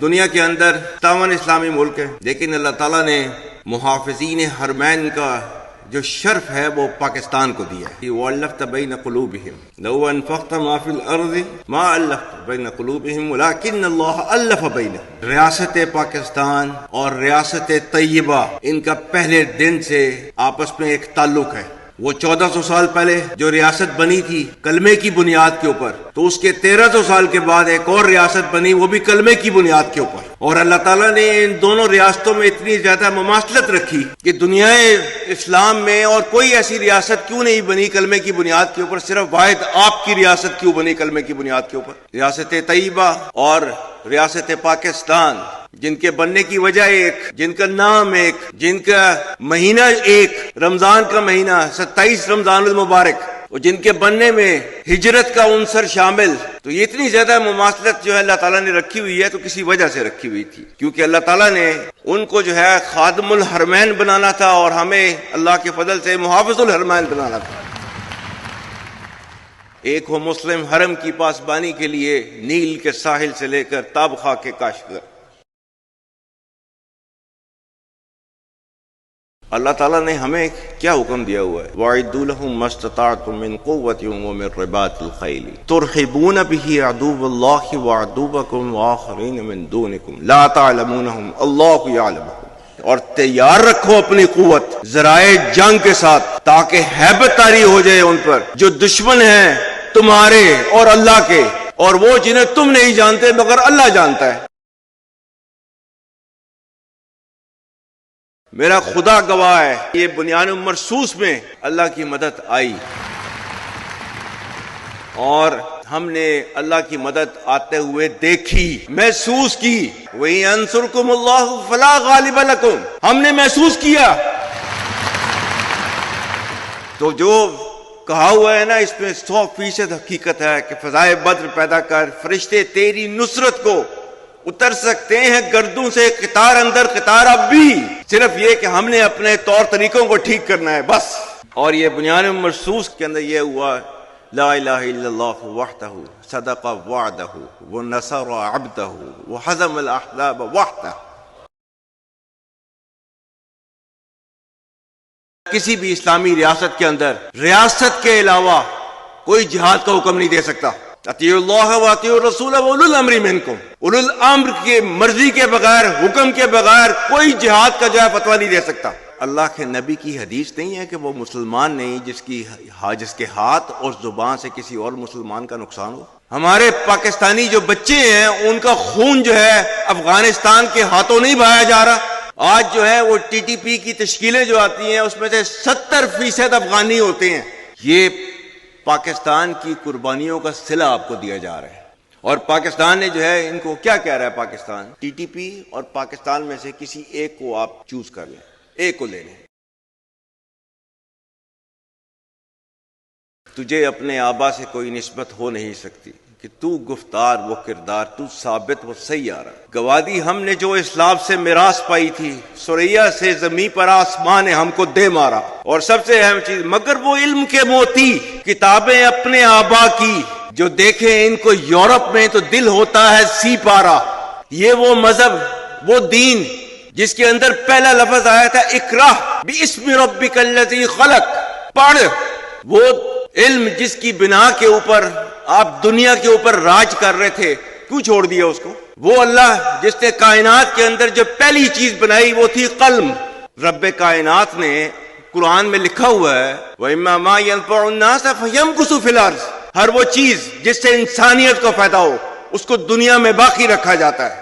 دنیا کے اندر 57 اسلامی ملک ہیں، لیکن اللہ تعالیٰ نے محافظین حرمین کا جو شرف ہے وہ پاکستان کو دیا ہے۔ وَأَلَّفْتَ بَيْنَ قُلُوبِهِمْ لَوْ أَنفَقْتَ مَا فِي الْأَرْضِ مَا أَلَّفْتَ بَيْنَ قُلُوبِهِمْ وَلَكِنَّ اللَّهَ أَلَّفَ بَيْنَهُمْ۔ ریاست پاکستان اور ریاست طیبہ ان کا پہلے دن سے آپس میں ایک تعلق ہے۔ وہ 1400 سال پہلے جو ریاست بنی تھی کلمے کی بنیاد کے اوپر، تو اس کے 1300 سال کے بعد ایک اور ریاست بنی، وہ بھی کلمے کی بنیاد کے اوپر۔ اور اللہ تعالیٰ نے ان دونوں ریاستوں میں اتنی زیادہ مماثلت رکھی کہ دنیا اسلام میں اور کوئی ایسی ریاست کیوں نہیں بنی کلمے کی بنیاد کے اوپر، صرف واحد آپ کی ریاست کیوں بنی کلمے کی بنیاد کے اوپر؟ ریاست طیبہ اور ریاست پاکستان، جن کے بننے کی وجہ ایک، جن کا نام ایک، جن کا مہینہ ایک، رمضان کا مہینہ 27 رمضان المبارک، اور جن کے بننے میں ہجرت کا عنصر شامل، تو یہ اتنی زیادہ مماثلت جو ہے اللہ تعالیٰ نے رکھی ہوئی ہے تو کسی وجہ سے رکھی ہوئی تھی، کیونکہ اللہ تعالیٰ نے ان کو جو ہے خادم الحرمین بنانا تھا اور ہمیں اللہ کے فضل سے محافظ الحرمین بنانا تھا۔ ایک ہو مسلم حرم کی پاسبانی کے لیے نیل کے ساحل سے لے کر تابخا کے کاشغر۔ اللہ تعالیٰ نے ہمیں کیا حکم دیا ہوا ہے؟ وَأَعِدُّوا لَهُم مَّا اسْتَطَعْتُم مِّن قُوَّةٍ وَمِن رِّبَاطِ الْخَيْلِ تُرْهِبُونَ بِهِ عَدُوَّ اللَّهِ وَعَدُوَّكُمْ وَآخَرِينَ مِن دُونِكُمْ لَا تَعْلَمُونَهُمْ اللَّهُ يَعْلَمُهُمْ۔ اور تیار رکھو اپنی قوت ذرائع جنگ کے ساتھ، تاکہ ہیبت طاری ہو جائے ان پر جو دشمن ہیں تمہارے اور اللہ کے، اور وہ جنہیں تم نہیں جانتے مگر اللہ جانتا ہے۔ میرا خدا گواہ ہے، یہ بنیان مرصوص میں اللہ کی مدد آئی اور ہم نے اللہ کی مدد آتے ہوئے دیکھی، محسوس کی۔ وَإِن يَنصُرْكُمُ اللَّهُ فَلَا غَالِبَ لَكُمْ، ہم نے محسوس کیا۔ تو جو کہا ہوا ہے نا، اس میں 100% حقیقت ہے کہ فضائے بدر پیدا کر، فرشتے تیری نصرت کو اتر سکتے ہیں گردوں سے قطار اندر قطار، اب بھی صرف یہ کہ ہم نے اپنے طور طریقوں کو ٹھیک کرنا ہے بس۔ اور یہ بنیان مرصوص کے اندر یہ ہوا، لا الہ الا اللہ وحدہ صدق وعدہ ونصر عبدہ وحزم الاحزاب وحدہ۔ کسی بھی اسلامی ریاست کے اندر ریاست کے علاوہ کوئی جہاد کا حکم نہیں دے سکتا۔ اطیعوا اللہ واطیعوا الرسول واولی الامر منکم، اولو الامر کی مرضی کے بغیر، حکم کے بغیر کوئی جہاد کا جو ہے فتویٰ نہیں دے سکتا۔ اللہ کے نبی کی حدیث نہیں ہے کہ وہ مسلمان نہیں جس کے ہاتھ اور زبان سے کسی اور مسلمان کا نقصان ہو۔ ہمارے پاکستانی جو بچے ہیں ان کا خون جو ہے افغانستان کے ہاتھوں نہیں بہایا جا رہا۔ آج جو ہے وہ ٹی ٹی پی کی تشکیلیں جو آتی ہیں اس میں سے 70% افغانی ہوتے ہیں۔ یہ پاکستان کی قربانیوں کا صلہ آپ کو دیا جا رہا ہے، اور پاکستان نے جو ہے ان کو کیا کہہ رہا ہے؟ پاکستان ٹی ٹی پی اور پاکستان میں سے کسی ایک کو آپ چوز کر لیں، ایک کو لے لیں۔ تجھے اپنے آبا سے کوئی نسبت ہو نہیں سکتی کہ تو گفتار وہ کردار، تو ثابت وہ سیارہ۔ گوادی ہم نے جو اسلام سے میراث پائی تھی، سریا سے زمین پر آسمان نے ہم کو دے مارا۔ اور سب سے اہم چیز، مگر وہ علم کے موتی کتابیں اپنے آبا کی، جو دیکھیں ان کو یورپ میں تو دل ہوتا ہے سی پارا۔ یہ وہ مذہب، وہ دین جس کے اندر پہلا لفظ آیا تھا اقرا باسم ربک الذی خلق، پڑھ۔ وہ علم جس کی بنا کے اوپر آپ دنیا کے اوپر راج کر رہے تھے، کیوں چھوڑ دیا اس کو؟ وہ اللہ جس نے کائنات کے اندر جو پہلی چیز بنائی وہ تھی قلم۔ رب کائنات نے قرآن میں لکھا ہوا ہے وَإِمَّا مَا يَنفَعُ النَّاسَ فَيَمْكُثُ فِي الْأَرْضِ، ہر وہ چیز جس سے انسانیت کو فائدہ ہو اس کو دنیا میں باقی رکھا جاتا ہے۔